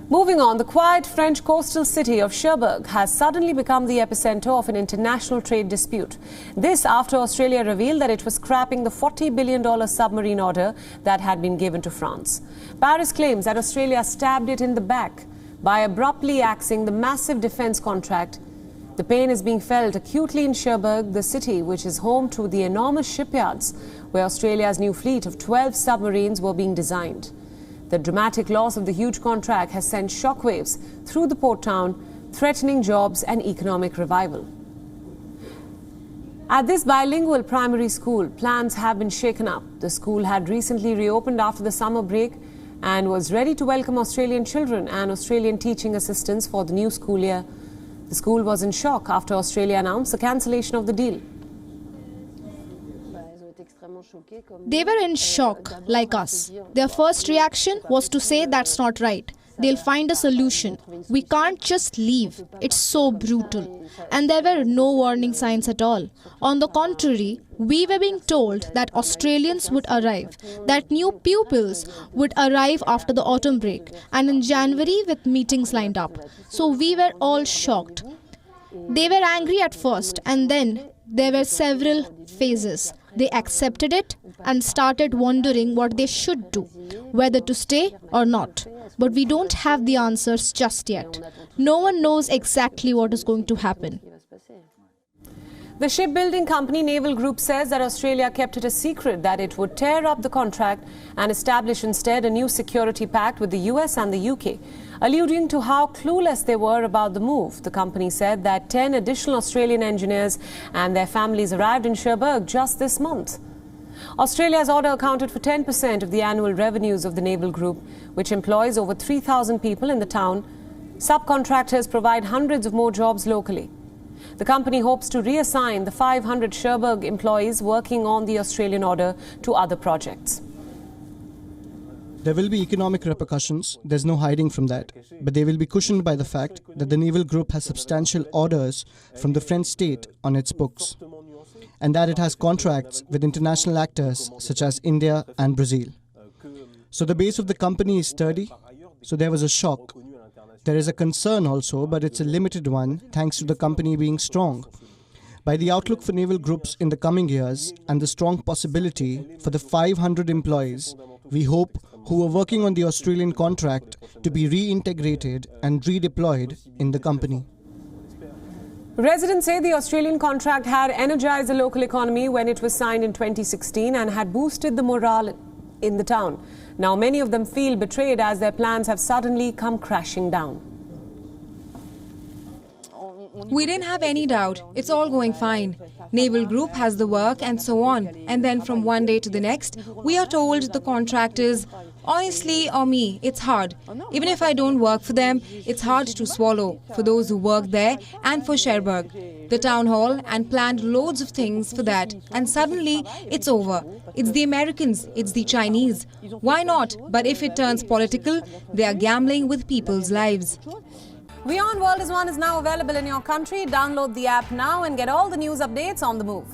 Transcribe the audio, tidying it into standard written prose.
Moving on, the quiet French coastal city of Cherbourg has suddenly become the epicenter of an international trade dispute. This after Australia revealed that it was scrapping the $40 billion submarine order that had been given to France. Paris claims that Australia stabbed it in the back by abruptly axing the massive defence contract. The pain is being felt acutely in Cherbourg, the city which is home to the enormous shipyards where Australia's new fleet of 12 submarines were being designed. The dramatic loss of the huge contract has sent shockwaves through the port town, threatening jobs and economic revival. At this bilingual primary school, plans have been shaken up. The school had recently reopened after the summer break and was ready to welcome Australian children and Australian teaching assistants for the new school year. The school was in shock after Australia announced the cancellation of the deal. They were in shock, like us. Their first reaction was to say that's not right. They'll find a solution. We can't just leave. It's so brutal. And there were no warning signs at all. On the contrary, we were being told that Australians would arrive, that new pupils would arrive after the autumn break, and in January with meetings lined up. So we were all shocked. They were angry at first, and then there were several phases. They accepted it and started wondering what they should do, whether to stay or not. But we don't have the answers just yet. No one knows exactly what is going to happen. The shipbuilding company Naval Group says that Australia kept it a secret that it would tear up the contract and establish instead a new security pact with the US and the UK. Alluding to how clueless they were about the move, the company said that 10 additional Australian engineers and their families arrived in Cherbourg just this month. Australia's order accounted for 10% of the annual revenues of the Naval Group, which employs over 3,000 people in the town. Subcontractors provide hundreds of more jobs locally. The company hopes to reassign the 500 Cherbourg employees working on the Australian order to other projects. There will be economic repercussions, there's no hiding from that, but they will be cushioned by the fact that the Naval Group has substantial orders from the French state on its books, and that it has contracts with international actors such as India and Brazil. So the base of the company is sturdy, so there was a shock. There is a concern also, but it's a limited one thanks to the company being strong. By the outlook for naval groups in the coming years and the strong possibility for the 500 employees, we hope, who are working on the Australian contract to be reintegrated and redeployed in the company. Residents say the Australian contract had energized the local economy when it was signed in 2016 and had boosted the morale in the town. Now many of them feel betrayed as their plans have suddenly come crashing down. We didn't have any doubt. It's all going fine. Naval Group has the work and so on. And then from one day to the next, we are told the contract is, honestly, or me, it's hard. Even if I don't work for them, it's hard to swallow for those who work there and for Cherbourg. The town hall and planned loads of things for that. And suddenly, it's over. It's the Americans, it's the Chinese. Why not? But if it turns political, they are gambling with people's lives. WION World is now available in your country. Download the app now and get all the news updates on the move.